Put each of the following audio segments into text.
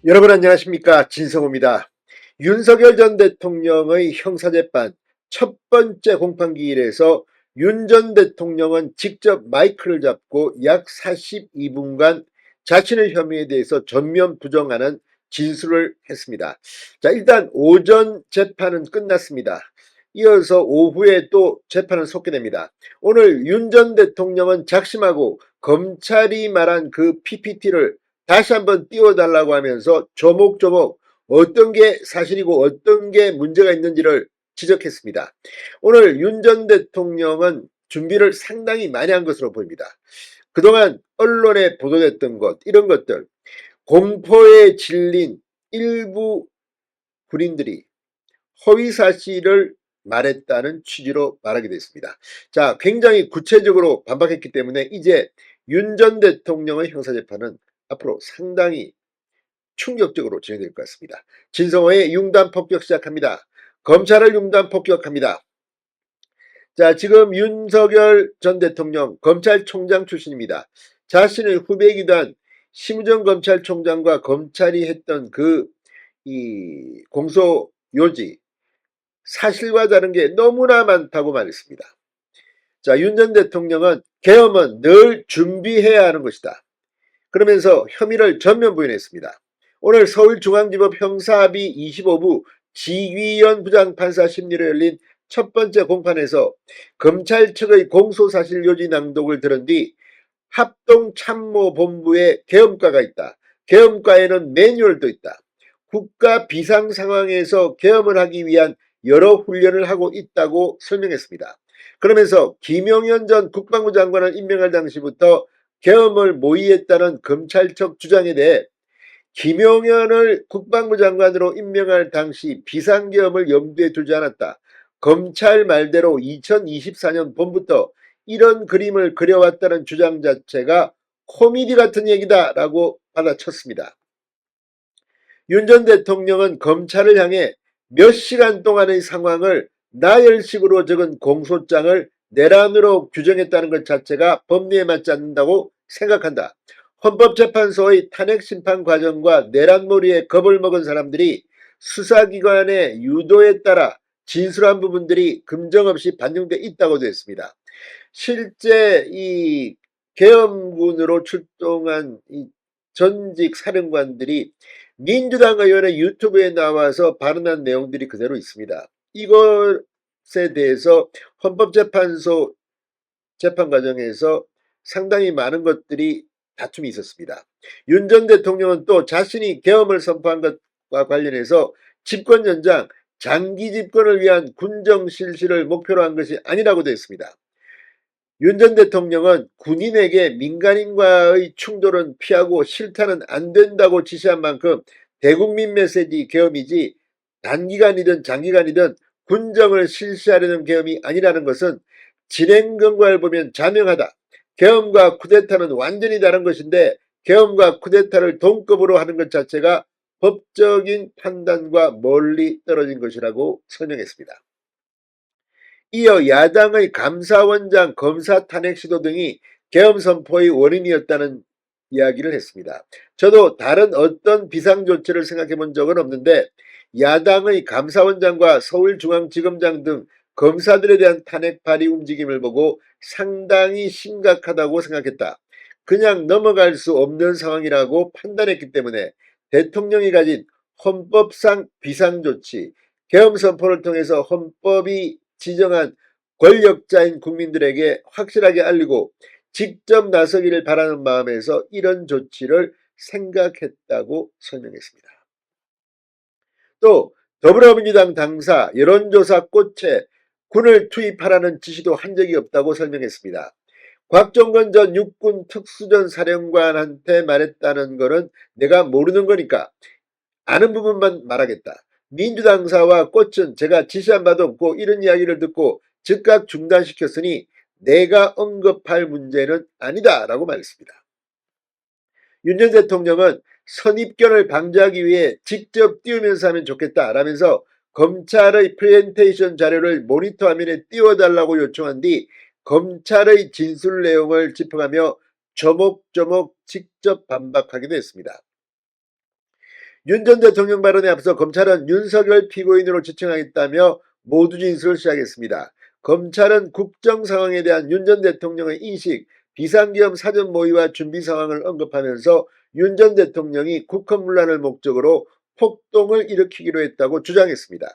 여러분 안녕하십니까? 진성호입니다. 윤석열 전 대통령의 형사재판 첫 번째 공판기일에서 윤 전 대통령은 직접 마이크를 잡고 약 42분간 자신의 혐의에 대해서 전면 부정하는 진술을 했습니다. 자, 일단 오전 재판은 끝났습니다. 이어서 오후에 또 재판은 속게됩니다. 오늘 윤 전 대통령은 작심하고 검찰이 말한 그 PPT를 다시 한번 띄워달라고 하면서 조목조목 어떤 게 사실이고 어떤 게 문제가 있는지를 지적했습니다. 오늘 윤 전 대통령은 준비를 상당히 많이 한 것으로 보입니다. 그동안 언론에 보도됐던 것, 이런 것들, 공포에 질린 일부 군인들이 허위 사실을 말했다는 취지로 말하게 됐습니다. 자, 굉장히 구체적으로 반박했기 때문에 이제 윤 전 대통령의 형사재판은 앞으로 상당히 충격적으로 진행될 것 같습니다. 진성호의 융단 폭격 시작합니다. 검찰을 융단 폭격합니다. 자, 지금 윤석열 전 대통령 검찰총장 출신입니다. 자신의 후배이기도 한 심우정 검찰총장과 검찰이 했던 이 공소 요지, 사실과 다른 게 너무나 많다고 말했습니다. 자, 윤 전 대통령은 계엄은 늘 준비해야 하는 것이다. 그러면서 혐의를 전면 부인했습니다. 오늘 서울중앙지법 형사합의 25부 지휘연 부장판사 심리로 열린 첫 번째 공판에서 검찰 측의 공소사실 요지 낭독을 들은 뒤 합동참모본부에 계엄과가 있다. 계엄과에는 매뉴얼도 있다. 국가 비상 상황에서 계엄을 하기 위한 여러 훈련을 하고 있다고 설명했습니다. 그러면서 김용현 전 국방부 장관을 임명할 당시부터 계엄을 모의했다는 검찰 측 주장에 대해 김용현을 국방부 장관으로 임명할 당시 비상계엄을 염두에 두지 않았다. 검찰 말대로 2024년 봄부터 이런 그림을 그려왔다는 주장 자체가 코미디 같은 얘기다라고 받아쳤습니다. 윤 전 대통령은 검찰을 향해 몇 시간 동안의 상황을 나열식으로 적은 공소장을 내란으로 규정했다는 것 자체가 법리에 맞지 않는다고 생각한다. 헌법재판소의 탄핵심판 과정과 내란몰이에 겁을 먹은 사람들이 수사기관의 유도에 따라 진술한 부분들이 금정없이 반영돼 있다고 되어 있습니다. 실제 이 계엄군으로 출동한 이 전직 사령관들이 민주당 의원의 유튜브에 나와서 발언한 내용들이 그대로 있습니다. 이것에 대해서 헌법재판소 재판 과정에서 상당히 많은 것들이 다툼이 있었습니다. 윤 전 대통령은 또 자신이 계엄을 선포한 것과 관련해서 집권 연장, 장기 집권을 위한 군정 실시를 목표로 한 것이 아니라고 되어 있습니다. 윤 전 대통령은 군인에게 민간인과의 충돌은 피하고 실타는 안 된다고 지시한 만큼 대국민 메시지 계엄이지 단기간이든 장기간이든 군정을 실시하려는 계엄이 아니라는 것은 진행 경과를 보면 자명하다. 계엄과 쿠데타는 완전히 다른 것인데 계엄과 쿠데타를 동급으로 하는 것 자체가 법적인 판단과 멀리 떨어진 것이라고 설명했습니다. 이어 야당의 감사원장 검사 탄핵 시도 등이 계엄 선포의 원인이었다는 이야기를 했습니다. 저도 다른 어떤 비상조치를 생각해 본 적은 없는데 야당의 감사원장과 서울중앙지검장 등 검사들에 대한 탄핵 발의 움직임을 보고 상당히 심각하다고 생각했다. 그냥 넘어갈 수 없는 상황이라고 판단했기 때문에 대통령이 가진 헌법상 비상조치, 계엄 선포를 통해서 헌법이 지정한 권력자인 국민들에게 확실하게 알리고 직접 나서기를 바라는 마음에서 이런 조치를 생각했다고 설명했습니다. 또 더불어민주당 당사 여론조사 꽃에 군을 투입하라는 지시도 한 적이 없다고 설명했습니다. 곽종건 전 육군 특수전 사령관한테 말했다는 거는 내가 모르는 거니까 아는 부분만 말하겠다. 민주당사와 꽃은 제가 지시한 바도 없고 이런 이야기를 듣고 즉각 중단시켰으니 내가 언급할 문제는 아니다 라고 말했습니다. 윤 전 대통령은 선입견을 방지하기 위해 직접 띄우면서 하면 좋겠다 라면서 검찰의 프레젠테이션 자료를 모니터 화면에 띄워달라고 요청한 뒤 검찰의 진술 내용을 짚어가며 조목조목 직접 반박하기도 했습니다. 윤 전 대통령 발언에 앞서 검찰은 윤석열 피고인으로 지칭하겠다며 모두 진술을 시작했습니다. 검찰은 국정 상황에 대한 윤 전 대통령의 인식, 비상계엄 사전 모의와 준비 상황을 언급하면서 윤 전 대통령이 국헌문란을 목적으로 폭동을 일으키기로 했다고 주장했습니다.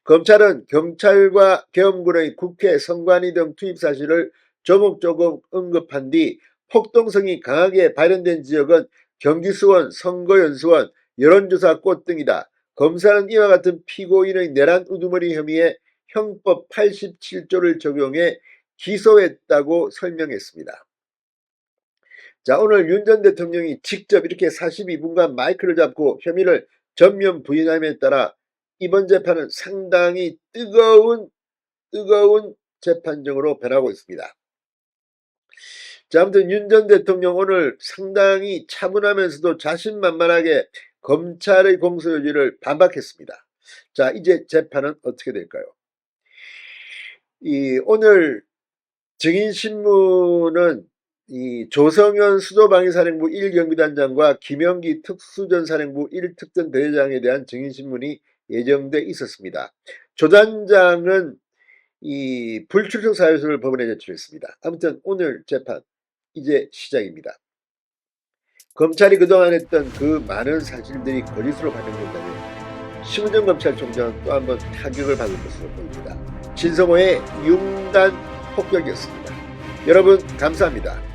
검찰은 경찰과 계엄군의 국회, 선관위 등 투입 사실을 조목조목 언급한 뒤 폭동성이 강하게 발현된 지역은 경기 수원, 선거연수원, 여론조사꽃 등이다. 검사는 이와 같은 피고인의 내란 우두머리 혐의에 형법 87조를 적용해 기소했다고 설명했습니다. 자, 오늘 윤 전 대통령이 직접 이렇게 42분간 마이크를 잡고 혐의를 전면 부인함에 따라 이번 재판은 상당히 뜨거운 재판정으로 변하고 있습니다. 자, 아무튼 윤 전 대통령 오늘 상당히 차분하면서도 자신만만하게 검찰의 공소 요지를 반박했습니다. 자, 이제 재판은 어떻게 될까요? 오늘 증인신문은 조성현 수도방위사령부 1경비단장과 김영기 특수전사령부 1특전대대장에 대한 증인신문이 예정돼 있었습니다. 조 단장은 불출석 사유서를 법원에 제출했습니다. 아무튼 오늘 재판 이제 시작입니다. 검찰이 그동안 했던 그 많은 사실들이 거짓으로 반영된다면 심은정 검찰총장은 또 한번 타격을 받을 것으로 보입니다. 진성호의 융단 폭격이었습니다. 여러분 감사합니다.